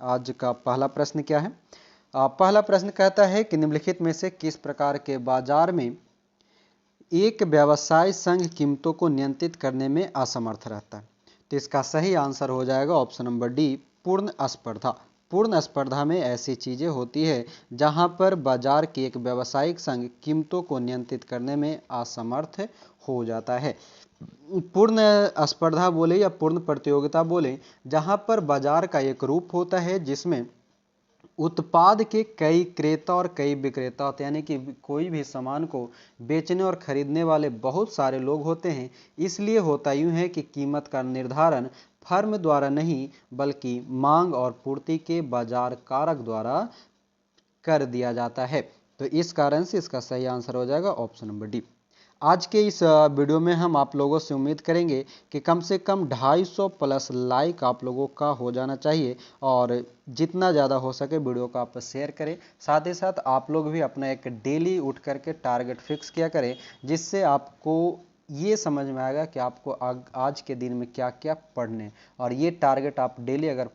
आज का पहला प्रश्न क्या है? पहला प्रश्न कहता है कि निम्नलिखित में से किस प्रकार के बाजार में एक व्यवसाय संघ कीमतों को नियंत्रित करने में असमर्थ रहता है? तो इसका सही आंसर हो जाएगा ऑप्शन नंबर डी, पूर्ण स्पर्धा। पूर्ण स्पर्धा में ऐसी चीजें होती है जहां पर बाजार के एक व्यावसायिक संघ कीमतों को नियंत्रित करने में असमर्थ हो जाता है। पूर्ण स्पर्धा बोले या पूर्ण प्रतियोगिता बोले, जहां पर बाजार का एक रूप होता है जिसमें उत्पाद के कई क्रेता और कई विक्रेता होते हैं, यानी कि कोई भी सामान को बेचने और खरीदने वाले बहुत सारे लोग होते हैं। इसलिए होता यूं है कि कीमत का निर्धारण फर्म द्वारा नहीं बल्कि मांग और पूर्ति के बाजार कारक द्वारा कर दिया जाता है। तो इस कारण से इसका सही आंसर हो जाएगा ऑप्शन नंबर डी। आज के इस वीडियो में हम आप लोगों से उम्मीद करेंगे कि कम से कम 250 प्लस लाइक आप लोगों का हो जाना चाहिए और जितना ज़्यादा हो सके वीडियो को आप शेयर करें। साथ ही साथ आप लोग भी अपना एक डेली उठ करके टारगेट फिक्स किया करें, जिससे आपको ये समझ में आएगा कि आपको आज के दिन में क्या क्या पढ़ने, और ये टारगेट आप डेली अगर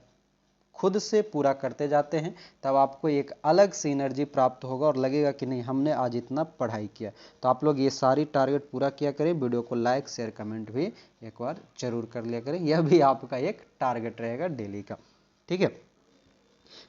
खुद से पूरा करते जाते हैं तब आपको एक अलग सी एनर्जी प्राप्त होगा और लगेगा कि नहीं हमने आज इतना पढ़ाई किया। तो आप लोग ये सारी टारगेट पूरा किया करें, वीडियो को लाइक शेयर कमेंट भी एक बार जरूर कर लिया करें। यह भी आपका एक टारगेट रहेगा डेली का, ठीक है।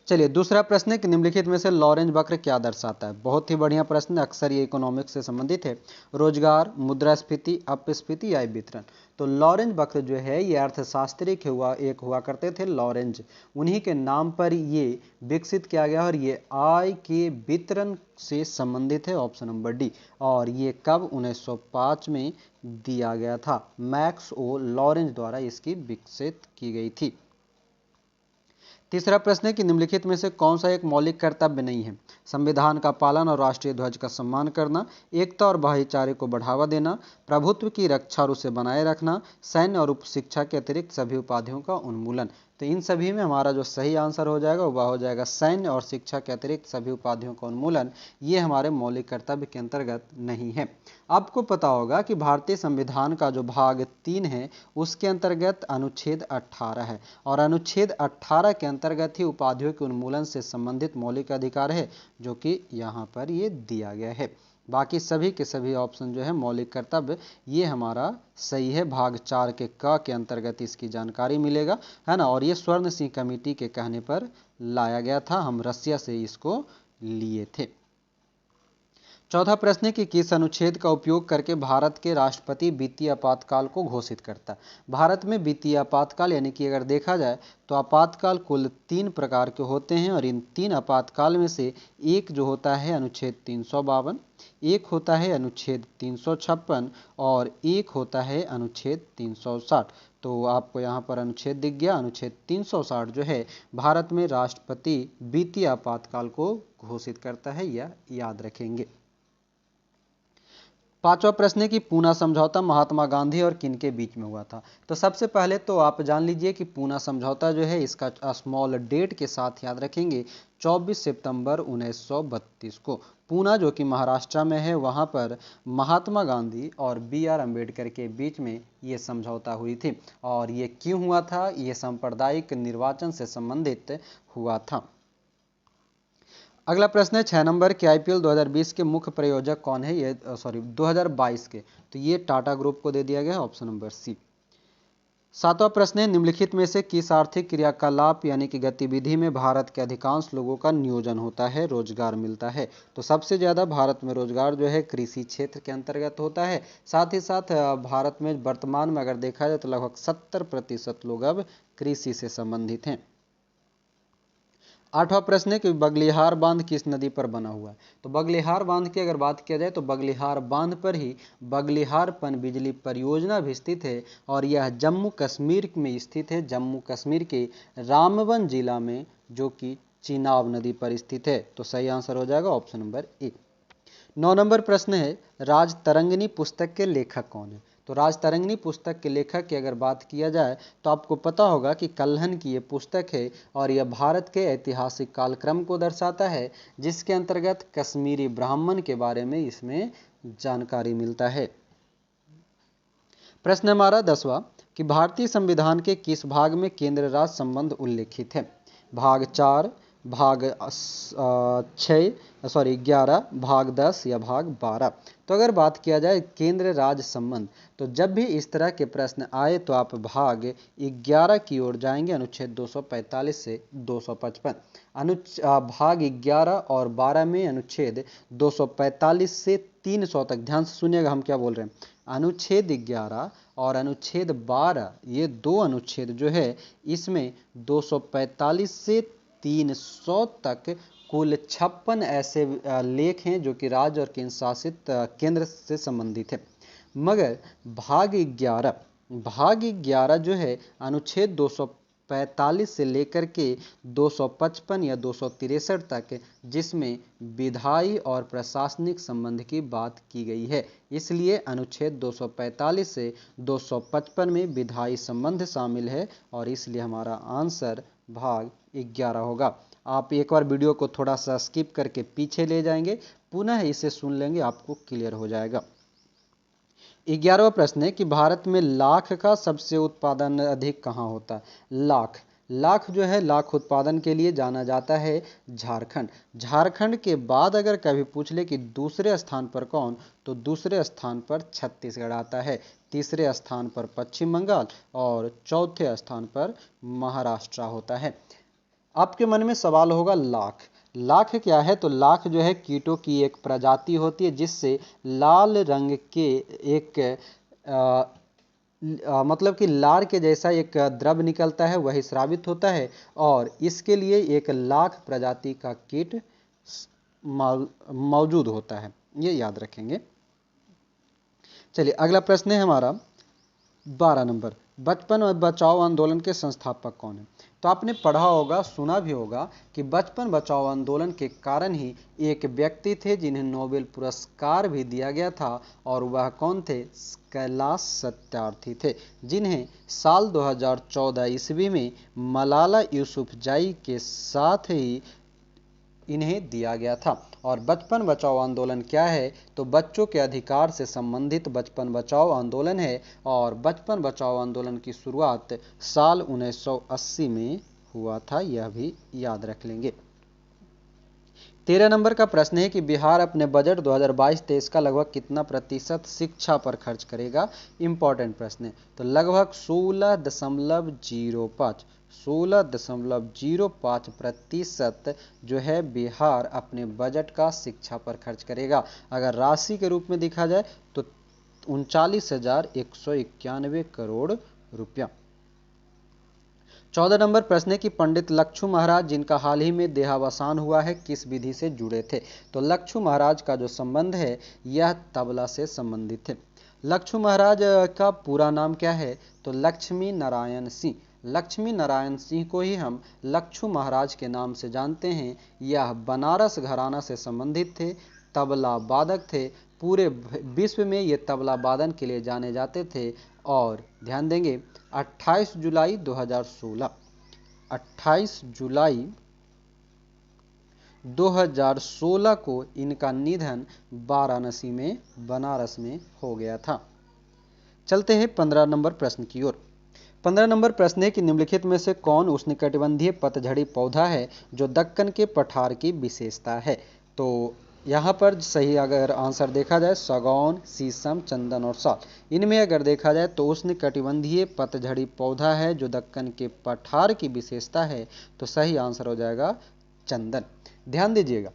चलिए दूसरा प्रश्न है कि निम्नलिखित में से लॉरेंज वक्र क्या दर्शाता है? बहुत ही बढ़िया प्रश्न, अक्सर ये इकोनॉमिक्स से संबंधित है। रोजगार, मुद्रास्फीति, अपस्फीति या वितरण। तो लॉरेंज वक्र जो है ये अर्थशास्त्री के हुआ करते थे लॉरेंज, उन्हीं के नाम पर ये विकसित किया गया और ये आय के वितरण से संबंधित है, ऑप्शन नंबर डी। और ये कब 1905 में दिया गया था, मैक्स ओ लॉरेंज द्वारा इसकी विकसित की गई थी। तीसरा प्रश्न है कि निम्नलिखित में से कौन सा एक मौलिक कर्तव्य नहीं है? संविधान का पालन और राष्ट्रीय ध्वज का सम्मान करना, एकता और भाईचारे को बढ़ावा देना, प्रभुत्व की रक्षा और उसे बनाए रखना, सैन्य और उप शिक्षा के अतिरिक्त सभी उपाधियों का उन्मूलन। तो इन सभी में हमारा जो सही आंसर हो जाएगा वह हो जाएगा सैन्य और शिक्षा के अतिरिक्त सभी उपाधियों का उन्मूलन। ये हमारे मौलिक कर्तव्य के अंतर्गत नहीं है। आपको पता होगा कि भारतीय संविधान का जो भाग 3 है उसके अंतर्गत अनुच्छेद 18 है, और अनुच्छेद 18 के अंतर्गत ही उपाधियों के उन्मूलन से संबंधित मौलिक अधिकार है, जो कि यहाँ पर ये दिया गया है। बाकी सभी के सभी ऑप्शन जो है मौलिक कर्तव्य, ये हमारा सही है। भाग 4 के क के अंतर्गत इसकी जानकारी मिलेगा, है ना। और ये स्वर्ण सिंह कमेटी के कहने पर लाया गया था, हम रसिया से इसको लिए थे। चौथा प्रश्न है कि किस अनुच्छेद का उपयोग करके भारत के राष्ट्रपति वित्तीय आपातकाल को घोषित करता है? भारत में वित्तीय आपातकाल यानी कि अगर देखा जाए तो आपातकाल कुल 3 प्रकार के होते हैं, और इन 3 आपातकाल में से एक जो होता है अनुच्छेद 352, एक होता है अनुच्छेद 356 और एक होता है अनुच्छेद 360। तो आपको यहाँ पर अनुच्छेद दिख गया, अनुच्छेद 360 जो है भारत में राष्ट्रपति वित्तीय आपातकाल को घोषित करता है, यह याद रखेंगे। पांचवा प्रश्न है कि पूना समझौता महात्मा गांधी और किन के बीच में हुआ था? तो सबसे पहले तो आप जान लीजिए कि पूना समझौता जो है इसका स्मॉल डेट के साथ याद रखेंगे 24 सितंबर 1932 को। पूना जो कि महाराष्ट्र में है, वहां पर महात्मा गांधी और BR अम्बेडकर के बीच में ये समझौता हुई थी। और ये क्यों हुआ था? ये सांप्रदायिक निर्वाचन से संबंधित हुआ था। अगला प्रश्न है 6 नंबर कि IPL 2020 के मुख्य प्रायोजक कौन है? ये 2022 के, तो ये टाटा ग्रुप को दे दिया गया है, ऑप्शन नंबर सी। सातवां प्रश्न है निम्नलिखित में से किस आर्थिक क्रियाकलाप यानी कि गतिविधि में भारत के अधिकांश लोगों का नियोजन होता है, रोजगार मिलता है? तो सबसे ज्यादा भारत में रोजगार जो है कृषि क्षेत्र के अंतर्गत होता है। साथ ही साथ भारत में वर्तमान में अगर देखा जाए तो लगभग 70% लोग अब कृषि से संबंधित हैं। आठवां प्रश्न है कि बगलिहार बांध किस नदी पर बना हुआ है? तो बगलिहार बांध की अगर बात किया जाए तो बगलिहार बांध पर ही बगलिहार पनबिजली परियोजना भी स्थित है, और यह जम्मू कश्मीर में स्थित है, जम्मू कश्मीर के रामबन जिला में, जो कि चिनाब नदी पर स्थित है। तो सही आंसर हो जाएगा ऑप्शन नंबर ए। 9 नंबर प्रश्न है राजतरंगिणी पुस्तक के लेखक कौन है? तो राजतरंगिणी पुस्तक के लेखक की अगर बात किया जाए तो आपको पता होगा कि कल्हन की ये पुस्तक है, और यह भारत के ऐतिहासिक कालक्रम को दर्शाता है, जिसके अंतर्गत कश्मीरी ब्राह्मण के बारे में इसमें जानकारी मिलता है। प्रश्न हमारा 10वां कि भारतीय संविधान के किस भाग में केंद्र राज्य संबंध उल्लेखित है? भाग 4, भाग 11, भाग 10 या भाग 12। तो अगर बात किया जाए केंद्र राज्य संबंध, तो जब भी इस तरह के प्रश्न आए तो आप भाग 11 की ओर जाएंगे, अनुच्छेद 245 से 255। भाग 11 और 12 में अनुच्छेद 245 से 300 तक। ध्यान से सुनिएगा हम क्या बोल रहे हैं। अनुच्छेद 11 और अनुच्छेद 12, ये दो अनुच्छेद जो है इसमें 245 से 300 तक कुल 56 ऐसे लेख हैं जो कि राज्य और केंद्र शासित केंद्र से संबंधित है। मगर भाग 11 जो है अनुच्छेद 245 से लेकर के 255 या 263 तक, जिसमें विधायी और प्रशासनिक संबंध की बात की गई है। इसलिए अनुच्छेद 245 से 255 में विधायी संबंध शामिल है और इसलिए हमारा आंसर भाग 11 होगा। आप एक बार वीडियो को थोड़ा सा स्किप करके पीछे ले जाएंगे, पुनः इसे सुन लेंगे, आपको क्लियर हो जाएगा। 11वां प्रश्न है कि भारत में लाख का सबसे उत्पादन अधिक कहाँ होता है। लाख जो है, लाख उत्पादन के लिए जाना जाता है झारखंड। झारखंड के बाद अगर कभी पूछ ले कि दूसरे स्थान पर कौन, तो दूसरे स्थान पर छत्तीसगढ़ आता है, तीसरे स्थान पर पश्चिम बंगाल और चौथे स्थान पर महाराष्ट्र होता है। आपके मन में सवाल होगा लाख क्या है। तो लाख जो है कीटों की एक प्रजाति होती है जिससे लाल रंग के एक मतलब कि लार के जैसा एक द्रव निकलता है, वही स्रावित होता है और इसके लिए एक लाख प्रजाति का कीट मौजूद होता है, ये याद रखेंगे। चलिए अगला प्रश्न है हमारा 12 नंबर, बचपन बचाओ आंदोलन के संस्थापक कौन है। तो आपने पढ़ा होगा, सुना भी होगा कि बचपन बचाओ आंदोलन के कारण ही एक व्यक्ति थे जिन्हें नोबेल पुरस्कार भी दिया गया था और वह कौन थे, कैलाश सत्यार्थी थे, जिन्हें साल 2014 ईस्वी में मलाला यूसुफजई के साथ ही इन्हें दिया गया था। और बचपन बचाओ आंदोलन क्या है, तो बच्चों के अधिकार से संबंधित बचपन बचाओ आंदोलन है और बचपन बचाओ आंदोलन की शुरुआत साल 1980 में हुआ था, यह भी याद रख लेंगे। 13 नंबर का प्रश्न है कि बिहार अपने बजट 2022-23 का लगभग कितना प्रतिशत शिक्षा पर खर्च करेगा। इंपॉर्टेंट प्रश्न है। तो लगभग 16.05% जो है बिहार अपने बजट का शिक्षा पर खर्च करेगा। अगर राशि के रूप में देखा जाए तो 39,191 करोड़ रुपया। 14 नंबर प्रश्न है कि पंडित लक्षु महाराज जिनका हाल ही में देहावसान हुआ है किस विधि से जुड़े थे। तो लक्षु महाराज का जो संबंध है यह तबला से संबंधित है। लक्षु महाराज का पूरा नाम क्या है, तो लक्ष्मी नारायण सिंह। लक्ष्मी नारायण सिंह को ही हम लक्षु महाराज के नाम से जानते हैं। यह बनारस घराना से संबंधित थे, तबला वादक थे, पूरे विश्व में ये तबला वादन के लिए जाने जाते थे। और ध्यान देंगे 28 जुलाई 2016 को इनका निधन वाराणसी में, बनारस में हो गया था। चलते हैं 15 नंबर प्रश्न की ओर। 15 नंबर प्रश्न है कि निम्नलिखित में से कौन उष्णकटिबंधीय पतझड़ी पौधा है जो दक्कन के पठार की विशेषता है। तो यहाँ पर सही अगर आंसर देखा जाए सागौन, शीशम, चंदन और साल। इनमें अगर देखा जाए तो उष्णकटिबंधीय पतझड़ी पौधा है जो दक्कन के पठार की विशेषता है, तो सही आंसर हो जाएगा चंदन। ध्यान दीजिएगा,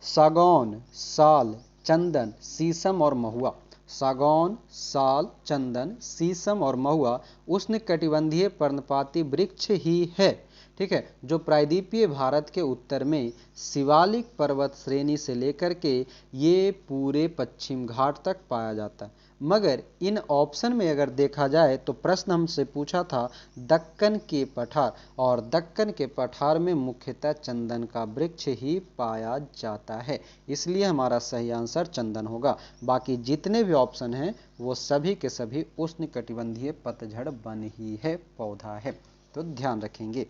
सागौन, साल, चंदन, शीशम और महुआ। सागौन, साल, चंदन, शीशम और महुआ उष्णकटिबंधीय पर्णपाती वृक्ष ही है, ठीक है, जो प्रायद्वीपीय भारत के उत्तर में शिवालिक पर्वत श्रेणी से लेकर के ये पूरे पश्चिम घाट तक पाया जाता है। मगर इन ऑप्शन में अगर देखा जाए तो प्रश्न हमसे पूछा था दक्कन के पठार, और दक्कन के पठार में मुख्यतः चंदन का वृक्ष ही पाया जाता है, इसलिए हमारा सही आंसर चंदन होगा। बाकी जितने भी ऑप्शन हैं वो सभी के सभी उष्णकटिबंधीय पतझड़ वन ही है, पौधा है, तो ध्यान रखेंगे।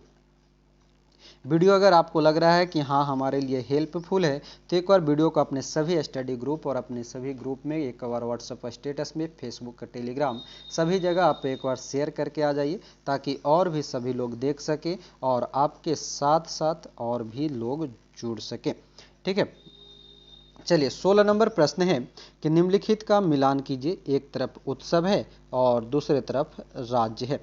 वीडियो अगर आपको लग रहा है कि हाँ हमारे लिए हेल्पफुल है तो एक बार वीडियो को अपने सभी स्टडी ग्रुप और अपने सभी ग्रुप में, एक बार व्हाट्सएप स्टेटस में, फेसबुक, टेलीग्राम, सभी जगह आप एक बार शेयर करके आ जाइए ताकि और भी सभी लोग देख सकें और आपके साथ साथ और भी लोग जुड़ सकें। ठीक है, चलिए 16 नंबर प्रश्न है कि निम्नलिखित का मिलान कीजिए। एक तरफ उत्सव है और दूसरे तरफ राज्य है।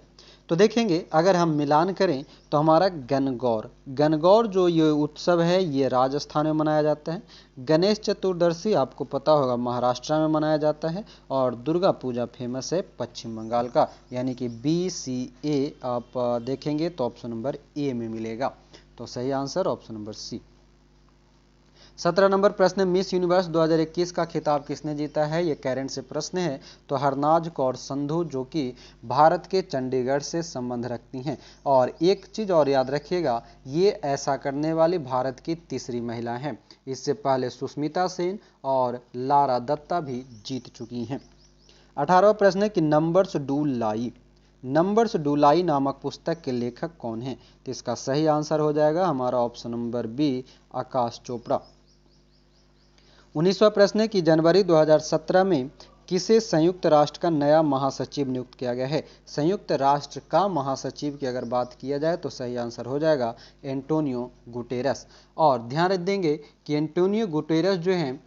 तो देखेंगे अगर हम मिलान करें तो हमारा गणगौर जो ये उत्सव है ये राजस्थान में मनाया जाता है। गणेश चतुर्दशी आपको पता होगा महाराष्ट्र में मनाया जाता है और दुर्गा पूजा फेमस है पश्चिम बंगाल का, यानी कि BCA आप देखेंगे तो ऑप्शन नंबर ए में मिलेगा। तो सही आंसर ऑप्शन नंबर सी। 17 नंबर प्रश्न, मिस यूनिवर्स 2021 का खिताब किसने जीता है? ये करंट से प्रश्न है। तो हरनाज कौर संधू जो कि भारत के चंडीगढ़ से संबंध रखती हैं। और एक चीज और याद रखिएगा, ये ऐसा करने वाली भारत की तीसरी महिला हैं। इससे पहले सुष्मिता सेन और लारा दत्ता भी जीत चुकी हैं। 18वां प्रश्न है कि नंबर्स डू लाई नामक पुस्तक के लेखक कौन हैं? तो इसका सही आंसर हो जाएगा हमारा ऑप्शन नंबर बी, आकाश चोपड़ा। 19वां प्रश्न है कि जनवरी 2017 में किसे संयुक्त राष्ट्र का नया महासचिव नियुक्त किया गया है? संयुक्त राष्ट्र का महासचिव की अगर बात किया जाए तो सही आंसर हो जाएगा एंटोनियो गुटेरस। और ध्यान रख देंगे कि एंटोनियो गुटेरस जो हैं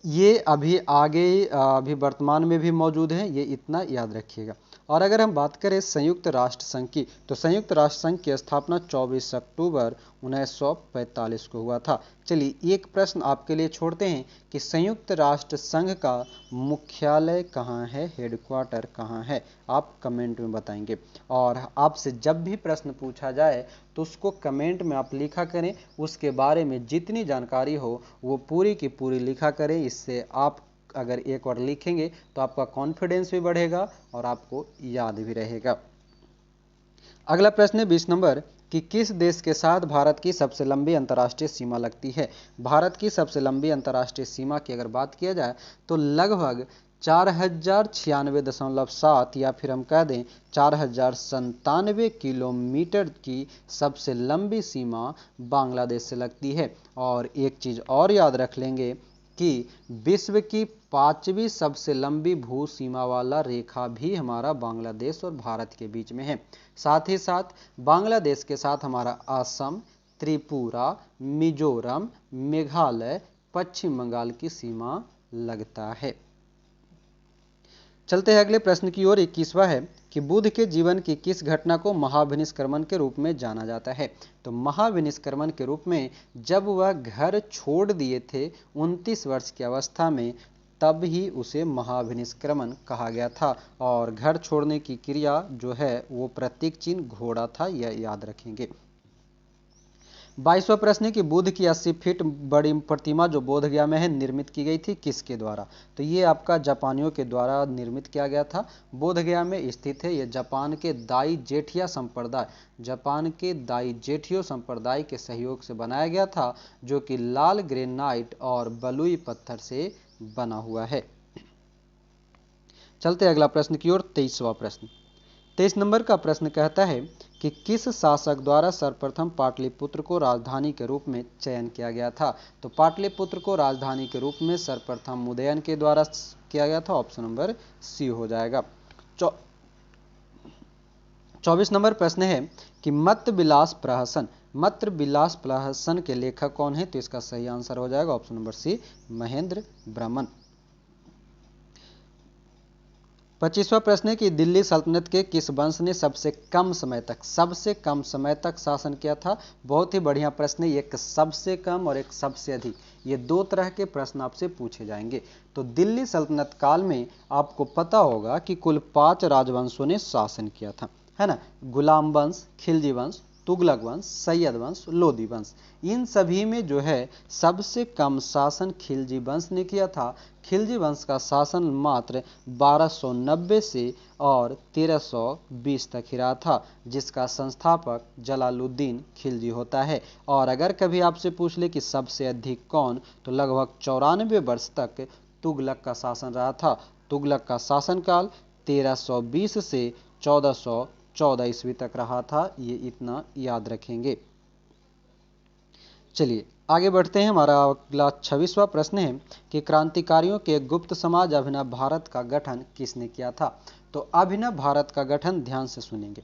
ये अभी वर्तमान में भी मौजूद हैं, ये इतना याद रखिएगा। और अगर हम बात करें संयुक्त राष्ट्र संघ की, तो संयुक्त राष्ट्र संघ की स्थापना 24 अक्टूबर 1945 को हुआ था। चलिए एक प्रश्न आपके लिए छोड़ते हैं कि संयुक्त राष्ट्र संघ का मुख्यालय कहाँ है, हेडक्वार्टर कहाँ है? आप कमेंट में बताएंगे। और आपसे जब भी प्रश्न पूछा जाए तो उसको कमेंट में आप लिखा करें, उसके बारे में जितनी जानकारी हो वो पूरी की पूरी लिखा करें। इससे आप अगर एक बार लिखेंगे तो आपका कॉन्फिडेंस भी बढ़ेगा और आपको याद भी रहेगा। अगला प्रश्न है 20 नंबर कि किस देश के साथ भारत की सबसे लंबी अंतर्राष्ट्रीय सीमा लगती है? भारत की सबसे लंबी अंतर्राष्ट्रीय सीमा की अगर बात किया जाए तो लगभग 4096.7 या फिर हम कह दें 4097 किलोमीटर की सबसे लंबी सीमा बांग्लादेश से लगती है। और एक चीज और याद रख लेंगे कि विश्व की 5वीं सबसे लंबी भू सीमा वाला रेखा भी हमारा बांग्लादेश और भारत के बीच में है। साथ ही साथ बांग्लादेश के साथ हमारा असम, त्रिपुरा, मिजोरम, मेघालय, पश्चिम बंगाल की सीमा लगता है। चलते हैं अगले प्रश्न की ओर। 21वां है कि बुद्ध के जीवन की किस घटना को महाविनिष्क्रमण के रूप में जाना जाता है? तो महाविनिष्क्रमण के रूप में जब वह घर छोड़ दिए थे 29 वर्ष की अवस्था में, तब ही उसे महाविनिष्क्रमण कहा गया था। और घर छोड़ने की क्रिया जो है वो प्रतीक चिन्ह घोड़ा था, यह याद रखेंगे। 22वां प्रश्न है कि बुद्ध की 80 फीट बड़ी प्रतिमा जो बोध गया में है निर्मित की गई थी किसके द्वारा? तो ये आपका जापानियों के द्वारा निर्मित किया गया था। बोध गया में स्थित है। ये जापान के दाई जेठियो संप्रदाय के सहयोग से बनाया गया था, जो कि लाल ग्रेनाइट और बलुई पत्थर से बना हुआ है। चलते अगला प्रश्न की ओर। 23वां प्रश्न, 23 नंबर का प्रश्न कहता है कि किस शासक द्वारा सर्वप्रथम पाटलिपुत्र को राजधानी के रूप में चयन किया गया था? तो पाटलिपुत्र को राजधानी के रूप में सर्वप्रथम उदयन के द्वारा किया गया था। ऑप्शन नंबर सी हो जाएगा। 24 नंबर प्रश्न है कि मत्त विलास प्रहसन के लेखक कौन है? तो इसका सही आंसर हो जाएगा ऑप्शन नंबर सी, महेंद्र ब्रह्मन। 25वां प्रश्न है कि दिल्ली सल्तनत के किस वंश ने सबसे कम समय तक शासन किया था? बहुत ही बढ़िया प्रश्न है। एक सबसे कम और एक सबसे अधिक, ये दो तरह के प्रश्न आपसे पूछे जाएंगे। तो दिल्ली सल्तनत काल में आपको पता होगा कि कुल 5 राजवंशों ने शासन किया था, है ना। गुलाम वंश, खिलजी वंश, तुगलक वंश, सैयद वंश, लोदी वंश। इन सभी में जो है सबसे कम शासन खिलजी वंश ने किया था। खिलजी वंश का शासन मात्र 1290 से और 1320 तक ही रहा था, जिसका संस्थापक जलालुद्दीन खिलजी होता है। और अगर कभी आपसे पूछ ले कि सबसे अधिक कौन, तो लगभग 94 वर्ष तक तुगलक का शासन रहा था। तुगलक का शासनकाल 1320 से 1914 ईस्वी तक रहा था, ये इतना याद रखेंगे। चलिए आगे बढ़ते हैं। हमारा अगला 26वां प्रश्न है कि क्रांतिकारियों के गुप्त समाज अभिनव भारत का गठन किसने किया था? तो अभिनव भारत का गठन ध्यान से सुनेंगे।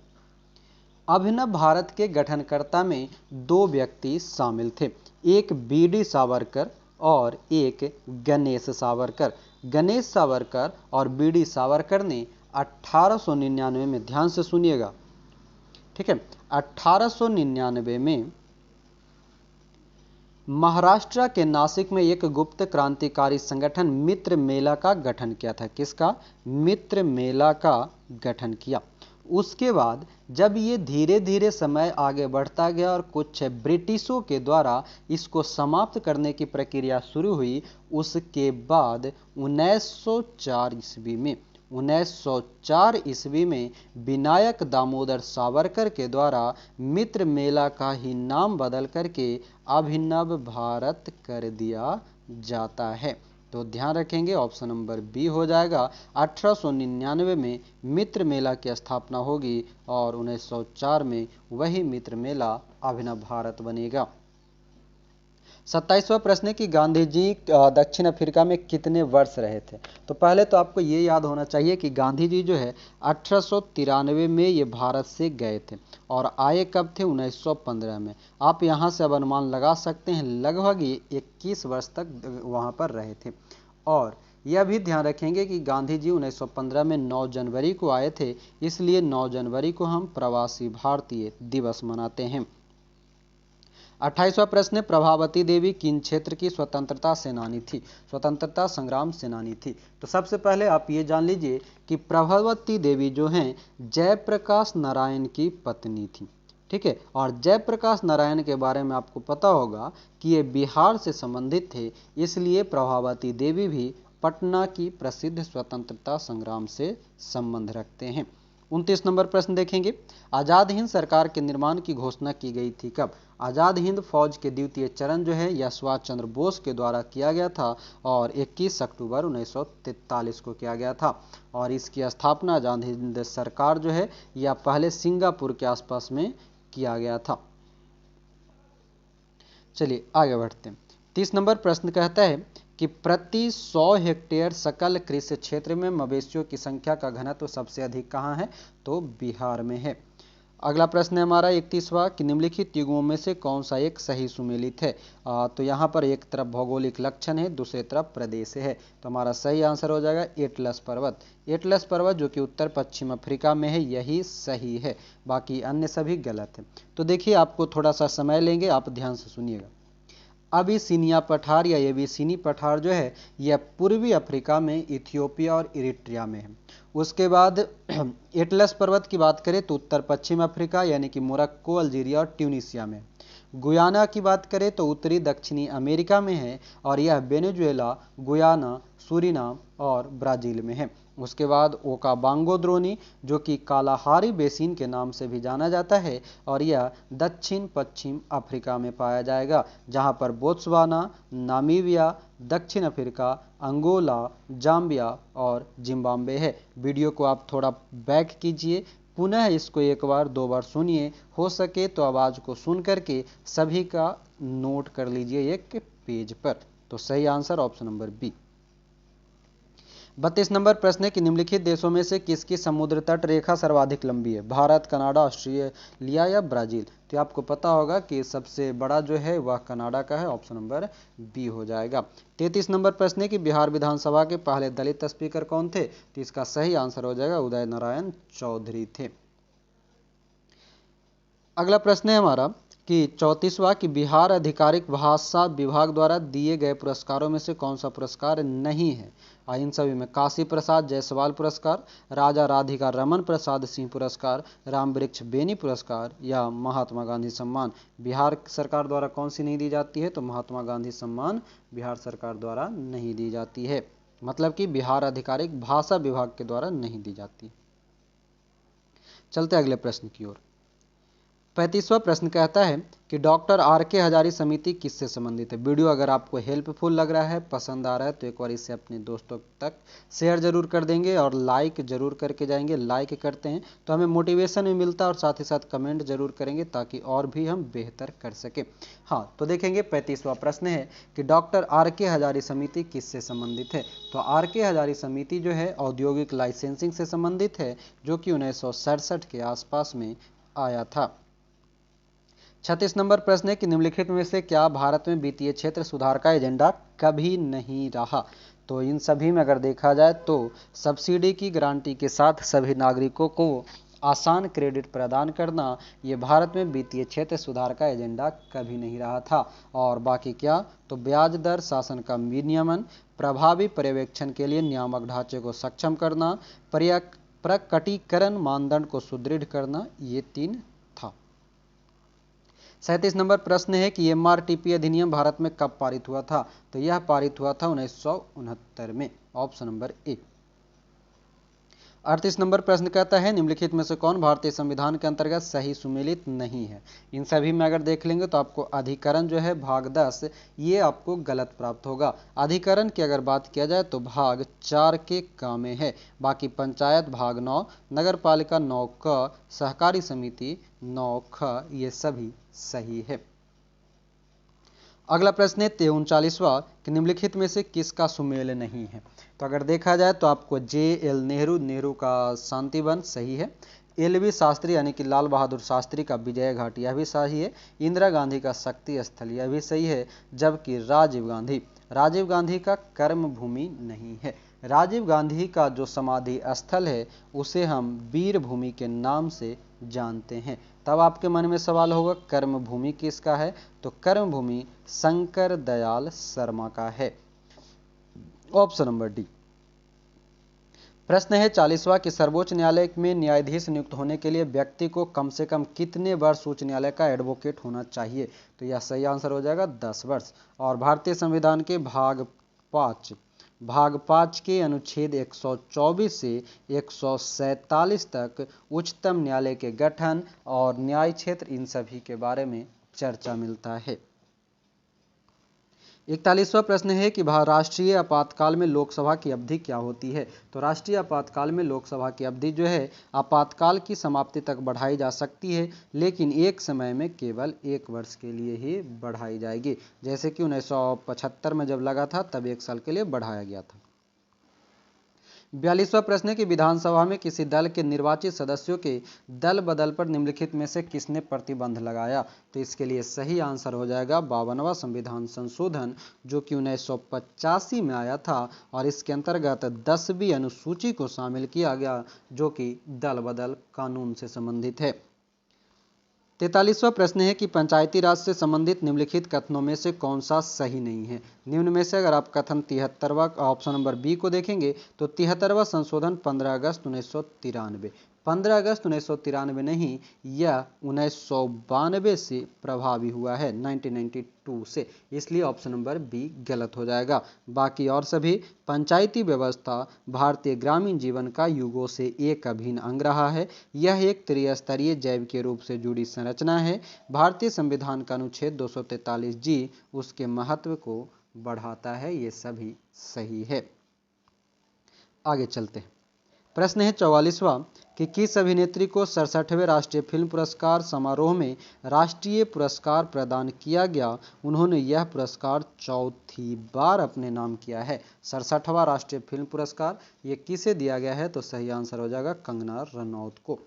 अभिनव भारत के गठनकर्ता में दो व्यक्ति शामिल थे, एक बीडी सावरकर और एक गणेश सावरकर। गणेश सावरकर और बीडी सावरकर ने 1899 में, ध्यान से सुनिएगा, ठीक है, 1899 में महाराष्ट्र के नासिक में एक गुप्त क्रांतिकारी संगठन मित्र मेला का गठन किया था। किसका? मित्र मेला का गठन किया। उसके बाद जब ये धीरे धीरे समय आगे बढ़ता गया और कुछ ब्रिटिशों के द्वारा इसको समाप्त करने की प्रक्रिया शुरू हुई, उसके बाद 1904 ईस्वी में विनायक दामोदर सावरकर के द्वारा मित्र मेला का ही नाम बदल करके अभिनव भारत कर दिया जाता है। तो ध्यान रखेंगे, ऑप्शन नंबर बी हो जाएगा। 1899 में मित्र मेला की स्थापना होगी और 1904 में वही मित्र मेला अभिनव भारत बनेगा। 27वां प्रश्न है कि गांधी जी दक्षिण अफ्रीका में कितने वर्ष रहे थे? तो पहले तो आपको ये याद होना चाहिए कि गांधी जी जो है 1893 में ये भारत से गए थे और आए कब थे? 1915 में। आप यहाँ से अब अनुमान लगा सकते हैं, लगभग ये 21 वर्ष तक वहाँ पर रहे थे। और यह भी ध्यान रखेंगे कि गांधी जी 1915 में 9 जनवरी को आए थे, इसलिए 9 जनवरी को हम प्रवासी भारतीय दिवस मनाते हैं। 28वां प्रश्न है, प्रभावती देवी किन क्षेत्र की स्वतंत्रता सेनानी थी? स्वतंत्रता संग्राम सेनानी थी। तो सबसे पहले आप ये जान लीजिए कि प्रभावती देवी जो हैं जयप्रकाश नारायण की पत्नी थी, ठीक है। और जयप्रकाश नारायण के बारे में आपको पता होगा कि ये बिहार से संबंधित थे, इसलिए प्रभावती देवी भी पटना की प्रसिद्ध स्वतंत्रता संग्राम से संबंध रखते हैं। 29 नंबर प्रश्न देखेंगे, आजाद हिंद सरकार के निर्माण की घोषणा की गई थी कब? आजाद हिंद फौज के द्वितीय चरण जो है यह सुभाष चंद्र बोस के द्वारा किया गया था और 21 अक्टूबर 1943 को किया गया था। और इसकी स्थापना आजाद हिंद सरकार जो है यह पहले सिंगापुर के आसपास में किया गया था। चलिए आगे बढ़ते हैं। 30 नंबर प्रश्न कहता है कि प्रति 100 हेक्टेयर सकल कृषि क्षेत्र में मवेशियों की संख्या का घनत्व सबसे अधिक कहाँ है? तो बिहार में है। अगला प्रश्न है हमारा 31वां कि निम्नलिखित युगों में से कौन सा एक सही सुमेलित है? तो यहाँ पर एक तरफ भौगोलिक लक्षण है, दूसरी तरफ प्रदेश है। तो हमारा सही आंसर हो जाएगा एटलस पर्वत। एटलस पर्वत जो कि उत्तर पश्चिम अफ्रीका में है, यही सही है, बाकी अन्य सभी गलत है। तो देखिए आपको थोड़ा सा समय लेंगे, आप ध्यान से सुनिएगा। अबिसिनिया पठार या एबिसिनी पठार जो है यह पूर्वी अफ्रीका में इथियोपिया और इरिट्रिया में है। उसके बाद एटलस पर्वत की बात करें तो उत्तर पश्चिम अफ्रीका यानी कि मोरक्को, अल्जीरिया और ट्यूनीसिया में। गुयाना की बात करें तो उत्तरी दक्षिणी अमेरिका में है और यह वेनेजुएला, गुयाना, सूरीनाम और ब्राजील में है। उसके बाद ओकाबांगो द्रोणी जो कि कालाहारी बेसिन के नाम से भी जाना जाता है और यह दक्षिण पश्चिम अफ्रीका में पाया जाएगा, जहां पर बोत्सवाना, नामीबिया, दक्षिण अफ्रीका, अंगोला, जाम्बिया और जिम्बाब्वे है। वीडियो को आप थोड़ा बैक कीजिए, पुनः इसको एक बार दो बार सुनिए, हो सके तो आवाज को सुन करके सभी का नोट कर लीजिए एक पेज पर। तो सही आंसर ऑप्शन नंबर बी। 32 नंबर प्रश्न है कि निम्नलिखित देशों में से किसकी समुद्र तट रेखा सर्वाधिक लंबी है? भारत, कनाडा, ऑस्ट्रेलिया या ब्राजील? तो आपको पता होगा कि सबसे बड़ा जो है वह कनाडा का है, ऑप्शन नंबर बी हो जाएगा। 33 नंबर प्रश्न है कि बिहार विधानसभा के पहले दलित स्पीकर कौन थे? तो इसका सही आंसर हो जाएगा उदय नारायण चौधरी थे। अगला प्रश्न है हमारा कि 34वां कि बिहार आधिकारिक भाषा विभाग द्वारा दिए गए पुरस्कारों में से कौन सा पुरस्कार नहीं है? इन सभी में काशी प्रसाद जायसवाल पुरस्कार, राजा राधिका रमन प्रसाद सिंह पुरस्कार, राम वृक्ष बेनी पुरस्कार या महात्मा गांधी सम्मान। बिहार सरकार द्वारा कौन सी नहीं दी जाती है? तो महात्मा गांधी सम्मान बिहार सरकार द्वारा नहीं दी जाती है, मतलब कि बिहार आधिकारिक भाषा विभाग के द्वारा नहीं दी जाती। चलते अगले प्रश्न की ओर। 35वां प्रश्न कहता है कि डॉक्टर आर के हजारी समिति किससे संबंधित है। वीडियो अगर आपको हेल्पफुल लग रहा है, पसंद आ रहा है, तो एक बार इसे अपने दोस्तों तक शेयर जरूर कर देंगे और लाइक जरूर करके जाएंगे। लाइक करते हैं तो हमें मोटिवेशन भी मिलता है और साथ ही साथ कमेंट जरूर करेंगे ताकि और भी हम बेहतर कर सके। हाँ, तो देखेंगे 35वां प्रश्न है कि डॉक्टर आर के हजारी समिति किससे संबंधित है। तो आर के हजारी समिति जो है औद्योगिक लाइसेंसिंग से संबंधित है, जो कि 1967 के आसपास में आया था। 36 नंबर प्रश्न है कि निम्नलिखित में से क्या भारत में वित्तीय क्षेत्र सुधार का एजेंडा कभी नहीं रहा। तो इन सभी में अगर देखा जाए तो सब्सिडी की गारंटी के साथ सभी नागरिकों को आसान क्रेडिट प्रदान करना, ये भारत में वित्तीय क्षेत्र सुधार का एजेंडा कभी नहीं रहा था। और बाकी क्या, तो ब्याज दर शासन का विनियमन, प्रभावी पर्यवेक्षण के लिए नियामक ढांचे को सक्षम करना, प्रकटीकरण मानदंड को सुदृढ़ करना, ये 3 था। 37 नंबर प्रश्न है कि एमआरटीपी अधिनियम भारत में कब पारित हुआ था। तो यह पारित हुआ था 1969 में, ऑप्शन नंबर ए। 38 नंबर प्रश्न कहता है निम्नलिखित में से कौन भारतीय संविधान के अंतर्गत सही सुमेलित नहीं है। इन सभी में अगर देख लेंगे तो आपको अधिकरण जो है भाग 10, ये आपको गलत प्राप्त होगा। अधिकरण की अगर बात किया जाए तो भाग 4 के क में है, बाकी पंचायत भाग 9, नगर पालिका 9 क, सहकारी समिति 9 ख, ये सभी सही है। अगला प्रश्न है 39वां कि निम्नलिखित में से किसका सुमेल नहीं है। तो अगर देखा जाए तो आपको JL नेहरू, नेहरू का शांतिवन सही है। LV शास्त्री यानी कि लाल बहादुर शास्त्री का विजय घाट, यह भी सही है। इंदिरा गांधी का शक्ति स्थल, यह भी सही है। जबकि राजीव गांधी का कर्म भूमि नहीं है। राजीव गांधी का जो समाधि स्थल है उसे हम वीर भूमि के नाम से जानते हैं। तब आपके मन में सवाल होगा कर्म भूमि किसका है। तो कर्म भूमि शंकर दयाल शर्मा का है, ऑप्शन नंबर डी। प्रश्न है 40वां कि सर्वोच्च न्यायालय में न्यायाधीश नियुक्त होने के लिए व्यक्ति को कम से कम कितने वर्ष उच्च न्यायालय का एडवोकेट होना चाहिए। तो यह सही आंसर हो जाएगा 10 वर्ष। और भारतीय संविधान के भाग 5 के अनुच्छेद 124 से 147 तक उच्चतम न्यायालय के गठन और न्याय क्षेत्र, इन सभी के बारे में चर्चा मिलता है। 41वां प्रश्न है कि राष्ट्रीय आपातकाल में लोकसभा की अवधि क्या होती है। तो राष्ट्रीय आपातकाल में लोकसभा की अवधि जो है आपातकाल की समाप्ति तक बढ़ाई जा सकती है, लेकिन एक समय में केवल 1 वर्ष के लिए ही बढ़ाई जाएगी। जैसे कि 1975 में जब लगा था तब 1 साल के लिए बढ़ाया गया था। 42वां प्रश्न है कि विधानसभा में किसी दल के निर्वाचित सदस्यों के दल बदल पर निम्नलिखित में से किसने प्रतिबंध लगाया। तो इसके लिए सही आंसर हो जाएगा 52वां संविधान संशोधन, जो कि 1985 में आया था और इसके अंतर्गत 10वीं अनुसूची को शामिल किया गया, जो कि दल बदल कानून से संबंधित है। 43वां प्रश्न है कि पंचायती राज से संबंधित निम्नलिखित कथनों में से कौन सा सही नहीं है। निम्न में से अगर आप कथन 73वां ऑप्शन नंबर बी को देखेंगे तो 73वां संशोधन 15 अगस्त 1993, 15 अगस्त 1993 नहीं, यह 1992 से प्रभावी हुआ है, 1992 से, इसलिए ऑप्शन नंबर बी गलत हो जाएगा। बाकी और सभी पंचायती व्यवस्था भारतीय ग्रामीण जीवन का युगों से एक अभिन्न अंग रहा है। यह एक त्रिस्तरीय जैव के रूप से जुड़ी संरचना है। भारतीय संविधान का अनुच्छेद 243G उसके महत्व को बढ़ाता है। ये सभी सही है। आगे चलते हैं। प्रश्न है 44वां कि किस अभिनेत्री को 67वें राष्ट्रीय फिल्म पुरस्कार समारोह में राष्ट्रीय पुरस्कार प्रदान किया गया। उन्होंने यह पुरस्कार 4थी बार अपने नाम किया है। 67वां राष्ट्रीय फिल्म पुरस्कार ये किसे दिया गया है। तो सही आंसर हो जाएगा कंगना रनौत को,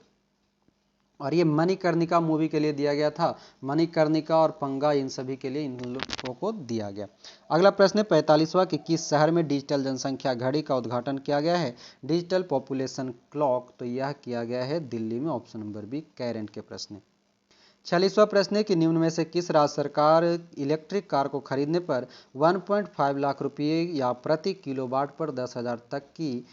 और ये मणिकर्णिका मूवी के लिए दिया गया था। मणिकर्णिका और पंगा, इन सभी के लिए इन लोगों को दिया गया। अगला प्रश्न है 45वां कि किस शहर में डिजिटल जनसंख्या घड़ी का उद्घाटन किया गया है। डिजिटल पॉपुलेशन क्लॉक, तो यह किया गया है दिल्ली में, ऑप्शन नंबर बी कैरेंट के प्रश्न। 46वां प्रश्न है कि निम्न में से किस राज्य सरकार इलेक्ट्रिक कार को खरीदने पर 1.5 लाख रुपये या प्रति किलोवाट पर 10,000 तक की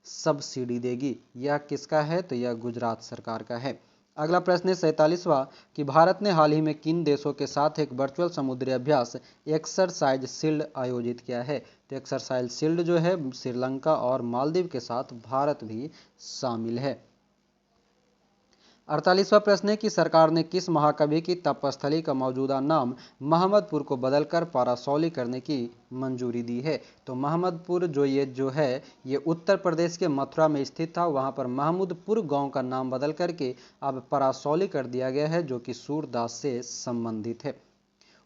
सब्सिडी देगी। यह किसका है। तो यह गुजरात सरकार का है। अगला प्रश्न है 47वां कि भारत ने हाल ही में किन देशों के साथ एक वर्चुअल समुद्री अभ्यास एक्सरसाइज शील्ड आयोजित किया है। तो एक्सरसाइज शील्ड जो है श्रीलंका और मालदीव के साथ भारत भी शामिल है। 48वां प्रश्न है कि सरकार ने किस महाकवि की तपस्थली का मौजूदा नाम महमदपुर को बदलकर पारासौली करने की मंजूरी दी है। तो महमदपुर जो है ये उत्तर प्रदेश के मथुरा में स्थित था। वहां पर महमूदपुर गांव का नाम बदल करके अब पारासौली कर दिया गया है, जो कि सूरदास से संबंधित है।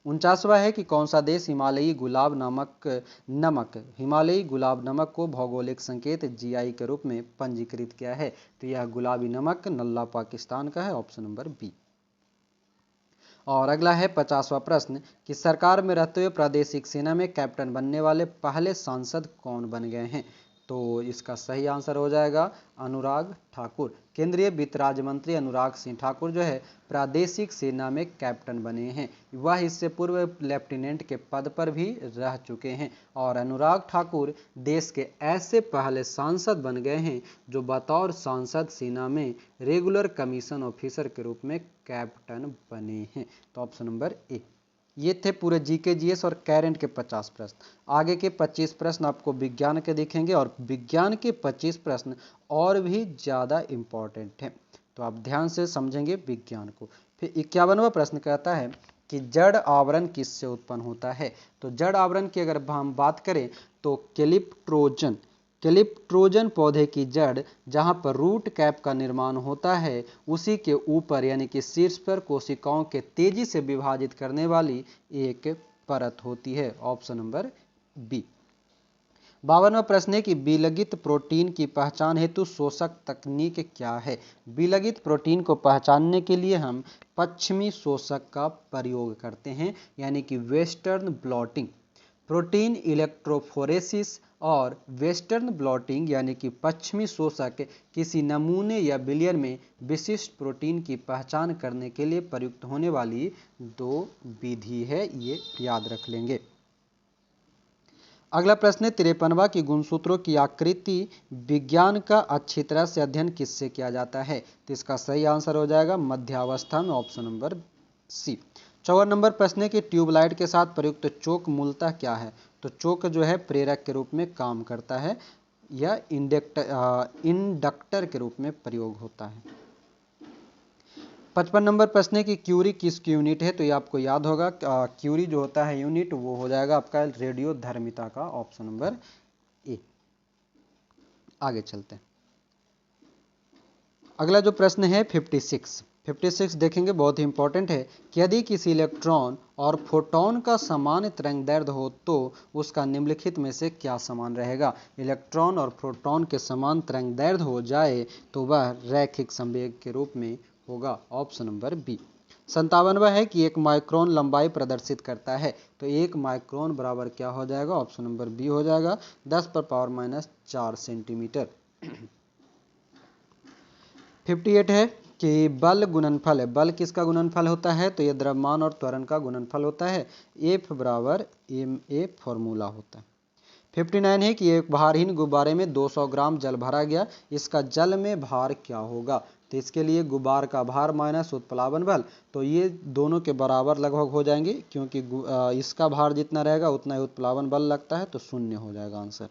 49वां है कि कौन सा देश हिमालयी गुलाब नमक को भौगोलिक संकेत जीआई के रूप में पंजीकृत किया है। तो यह गुलाबी नमक नल्ला पाकिस्तान का है, ऑप्शन नंबर बी। और अगला है 50वां प्रश्न कि सरकार में रहते हुए प्रादेशिक सेना में कैप्टन बनने वाले पहले सांसद कौन बन गए हैं। तो इसका सही आंसर हो जाएगा अनुराग ठाकुर। केंद्रीय वित्त राज्य मंत्री अनुराग सिंह ठाकुर जो है प्रादेशिक सेना में कैप्टन बने हैं। वह इससे पूर्व लेफ्टिनेंट के पद पर भी रह चुके हैं और अनुराग ठाकुर देश के ऐसे पहले सांसद बन गए हैं जो बतौर सांसद सेना में रेगुलर कमीशन ऑफिसर के रूप में कैप्टन बने हैं। तो ऑप्शन नंबर ए। ये थे पूरे जीके जीएस और करंट के 50 प्रश्न। आगे के 25 प्रश्न आपको विज्ञान के दिखेंगे और विज्ञान के 25 प्रश्न और भी ज़्यादा इम्पोर्टेंट हैं, तो आप ध्यान से समझेंगे विज्ञान को। फिर 51वां प्रश्न कहता है कि जड़ आवरण किससे उत्पन्न होता है। तो जड़ आवरण की अगर हम बात करें तो कैलिप्ट्रोजन पौधे की जड़ जहां पर रूट कैप का निर्माण होता है उसी के ऊपर यानी कि शीर्ष पर कोशिकाओं के तेजी से विभाजित करने वाली एक परत होती है, ऑप्शन नंबर बी। 52वां प्रश्न है कि विलगित प्रोटीन की पहचान हेतु शोषक तकनीक क्या है। विलगित प्रोटीन को पहचानने के लिए हम पश्चिमी शोषक का प्रयोग करते हैं यानी कि वेस्टर्न ब्लॉटिंग। प्रोटीन इलेक्ट्रोफोरेसिस और वेस्टर्न ब्लॉटिंग यानी कि पश्चिमी शोषक किसी नमूने या विलयन में विशिष्ट प्रोटीन की पहचान करने के लिए प्रयुक्त होने वाली दो विधि है, ये याद रख लेंगे। अगला प्रश्न है 53वां की गुणसूत्रों की आकृति विज्ञान का अच्छी तरह से अध्ययन किससे किया जाता है। तो इसका सही आंसर हो जाएगा मध्यावस्था में, ऑप्शन नंबर सी। 54 नंबर प्रश्न है कि ट्यूबलाइट के साथ प्रयुक्त चोक मूलतः क्या है। तो चोक जो है प्रेरक के रूप में काम करता है या इंडक्टर के रूप में प्रयोग होता है। 55 नंबर प्रश्न है कि क्यूरी किसकी यूनिट है। तो ये आपको याद होगा, क्यूरी जो होता है यूनिट वो हो जाएगा आपका रेडियोधर्मिता का, ऑप्शन नंबर ए। आगे चलते हैं। अगला जो प्रश्न है 56 देखेंगे, बहुत ही इंपॉर्टेंट है कि यदि किसी इलेक्ट्रॉन और फोटोन का समान तरंग दैर्ध्य हो तो उसका निम्नलिखित में से क्या समान रहेगा। इलेक्ट्रॉन और प्रोटॉन के समान तरंग दैर्ध्य हो जाए तो वह रैखिक संवेग के रूप में होगा, ऑप्शन नंबर बी। 57वां है कि 1 माइक्रोन लंबाई प्रदर्शित करता है। तो 1 माइक्रोन बराबर क्या हो जाएगा, ऑप्शन नंबर बी हो जाएगा 10⁻⁴ सेंटीमीटर। 58 है कि बल गुणनफल है। बल किसका गुणनफल होता है। तो यह द्रव्यमान और त्वरण का गुणनफल होता है। F बराबर ma फॉर्मूला होता है। 59 है कि एक भारहीन गुब्बारे में 200 ग्राम जल भरा गया, इसका जल में भार क्या होगा। तो इसके लिए गुब्बार का भार माइनस उत्प्लावन बल, तो ये दोनों के बराबर लगभग हो जाएंगे क्योंकि इसका भार जितना रहेगा उतना ही उत्प्लावन बल लगता है, तो 0 हो जाएगा आंसर।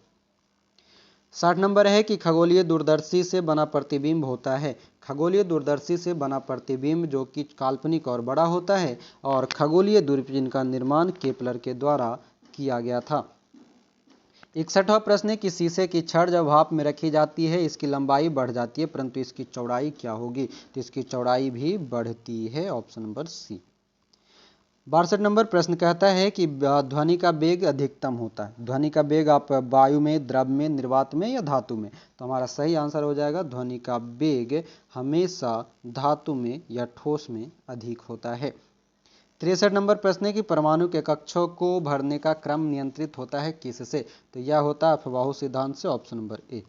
60 नंबर है कि खगोलीय दूरदर्शी से बना प्रतिबिंब होता है। खगोलीय दूरदर्शी से बना प्रतिबिंब जो कि काल्पनिक और बड़ा होता है और खगोलीय दूरबीन का निर्माण केपलर के द्वारा किया गया था। 61वां प्रश्न है कि शीशे की छड़ जब भाप में रखी जाती है इसकी लंबाई बढ़ जाती है परंतु इसकी चौड़ाई क्या होगी। तो इसकी चौड़ाई भी बढ़ती है, ऑप्शन नंबर सी। 62 नंबर प्रश्न कहता है कि ध्वनि का वेग अधिकतम होता है। ध्वनि का वेग आप वायु में, द्रव में, निर्वात में या धातु में। तो हमारा सही आंसर हो जाएगा ध्वनि का वेग हमेशा धातु में या ठोस में अधिक होता है। 63 नंबर प्रश्न है कि परमाणु के कक्षों को भरने का क्रम नियंत्रित होता है किससे। तो यह होता है अफबाहु सिद्धांत से, ऑप्शन नंबर ए।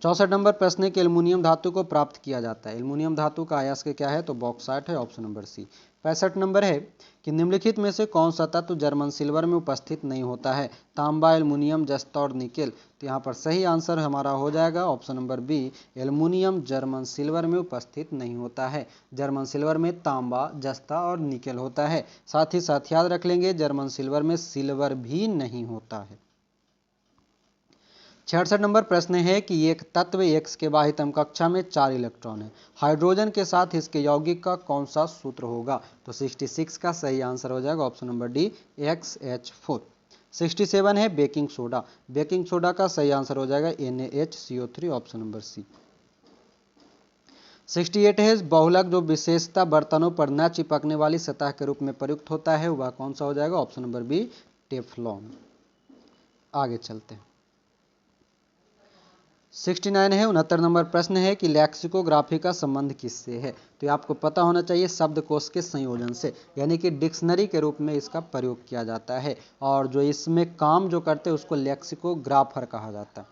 64 नंबर प्रश्न है कि एल्युमिनियम धातु को प्राप्त किया जाता है। एल्युमिनियम धातु का अयस्क क्या है। तो बॉक्साइट है, ऑप्शन नंबर सी। 65 नंबर है कि निम्नलिखित में से कौन सा तत्व जर्मन सिल्वर में उपस्थित नहीं होता है। तांबा, एल्युमिनियम, जस्ता और निकेल। तो यहाँ पर सही आंसर हमारा हो जाएगा option number B, aluminium German silver में उपस्थित नहीं होता है। जर्मन सिल्वर में तांबा, जस्ता और निकेल होता है। साथ ही साथ याद रख लेंगे जर्मन सिल्वर में सिल्वर भी नहीं होता है। 66 नंबर प्रश्न है कि एक तत्व X के बाह्यतम कक्षा में 4 इलेक्ट्रॉन है, हाइड्रोजन के साथ इसके यौगिक का कौन सा सूत्र होगा? तो 66 का सही आंसर हो जाएगा ऑप्शन नंबर डी, XH4। 67 है बेकिंग सोडा, बेकिंग सोडा का सही आंसर हो जाएगा NaHCO3 ऑप्शन नंबर सी। 68 है बहुलक जो विशेषता बर्तनों पर न चिपकने वाली सतह के रूप में प्रयुक्त होता है, वह कौन सा हो जाएगा? Option number B, Teflon. आगे चलते हैं। 69 है 69 नंबर प्रश्न है कि लैक्सिकोग्राफी का संबंध किससे है? तो ये आपको पता होना चाहिए शब्दकोश के संयोजन से, यानी कि डिक्शनरी के रूप में इसका प्रयोग किया जाता है, और जो इसमें काम जो करते हैं उसको लैक्सिकोग्राफर कहा जाता है।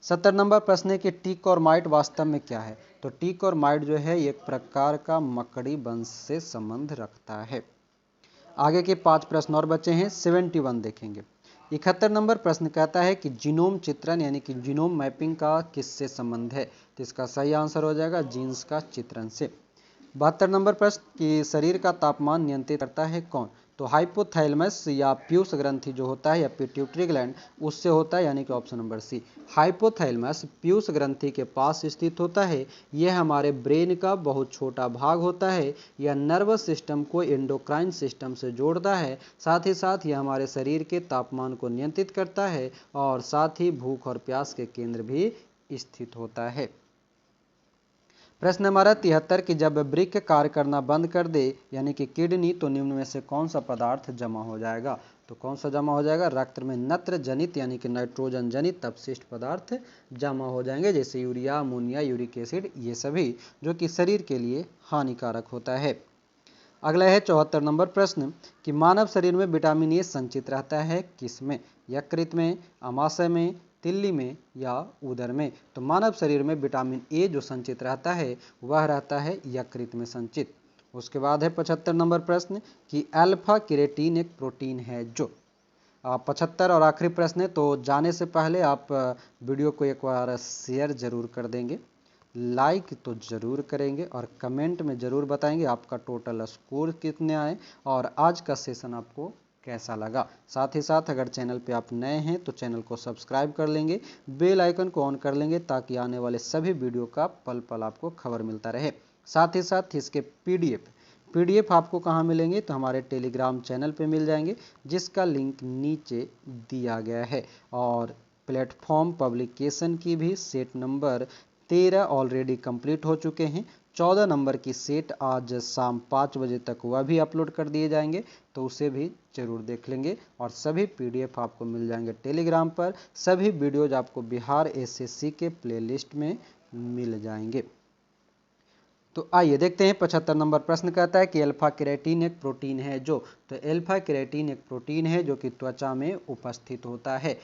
70 नंबर प्रश्न है कि टिक और माइट वास्तव में क्या है? तो टिक और माइट जो है एक प्रकार का मकड़ी वंश से संबंध रखता है। आगे के 5 प्रश्न और बचे हैं, 71 देखेंगे। 71 नंबर प्रश्न कहता है कि जीनोम चित्रण यानी कि जीनोम मैपिंग का किससे संबंध है? तो इसका सही आंसर हो जाएगा जीन्स का चित्रण से। 72 नंबर प्रश्न कि शरीर का तापमान नियंत्रित करता है कौन? तो हाइपोथैलेमस या पीयूष ग्रंथि जो होता है या पिट्यूटरी ग्लैंड उससे होता है, यानी कि ऑप्शन नंबर सी। हाइपोथैलेमस पीयूष ग्रंथि के पास स्थित होता है, यह हमारे ब्रेन का बहुत छोटा भाग होता है, यह नर्वस सिस्टम को एंडोक्राइन सिस्टम से जोड़ता है, साथ ही साथ यह हमारे शरीर के तापमान को नियंत्रित करता है और साथ ही भूख और प्यास के केंद्र भी स्थित होता है। प्रश्न हमारा 73 कि जब वृक्क कार्य करना बंद कर दे यानी कि किडनी, तो निम्न में से कौन सा पदार्थ जमा हो जाएगा? तो कौन सा जमा हो जाएगा? रक्त में नत्र जनित यानी कि नाइट्रोजन जनित अपशिष्ट पदार्थ जमा हो जाएंगे, जैसे यूरिया, अमोनिया, यूरिक एसिड, ये सभी जो कि शरीर के लिए हानिकारक होता है। अगला है 74 नंबर प्रश्न कि मानव शरीर में विटामिन ए संचित रहता है किस में? यकृत में, अमाशय में, तिल्ली में या उदर में? तो मानव शरीर में विटामिन ए जो संचित रहता है वह रहता है यकृत में संचित। उसके बाद है 75 नंबर प्रश्न कि अल्फा केराटिन एक प्रोटीन है जो। 75 और आखिरी प्रश्न है, तो जाने से पहले आप वीडियो को एक बार शेयर जरूर कर देंगे, लाइक तो ज़रूर करेंगे और कमेंट में ज़रूर बताएंगे आपका टोटल स्कोर कितने आए और आज का सेशन आपको कैसा लगा। साथ ही साथ अगर चैनल पे आप नए हैं तो चैनल को सब्सक्राइब कर लेंगे, बेल आइकन को ऑन कर लेंगे ताकि आने वाले सभी वीडियो का पल पल आपको खबर मिलता रहे। साथ ही साथ इसके पीडीएफ आपको कहाँ मिलेंगे? तो हमारे टेलीग्राम चैनल पे मिल जाएंगे, जिसका लिंक नीचे दिया गया है। और प्लेटफॉर्म पब्लिकेशन की भी सेट नंबर 13 ऑलरेडी कंप्लीट हो चुके हैं, 14 नंबर की सेट आज शाम 5 बजे तक वह भी अपलोड कर दिए जाएंगे, तो उसे भी जरूर देख लेंगे। और सभी पीडीएफ आपको मिल जाएंगे टेलीग्राम पर, सभी वीडियोज आपको बिहार एसएससी के प्लेलिस्ट में मिल जाएंगे। तो आइए देखते हैं 75 नंबर प्रश्न कहता है कि अल्फा केराटिन एक प्रोटीन है जो। तो अल्फा केराटिन एक प्रोटीन है जो कि त्वचा में उपस्थित होता है।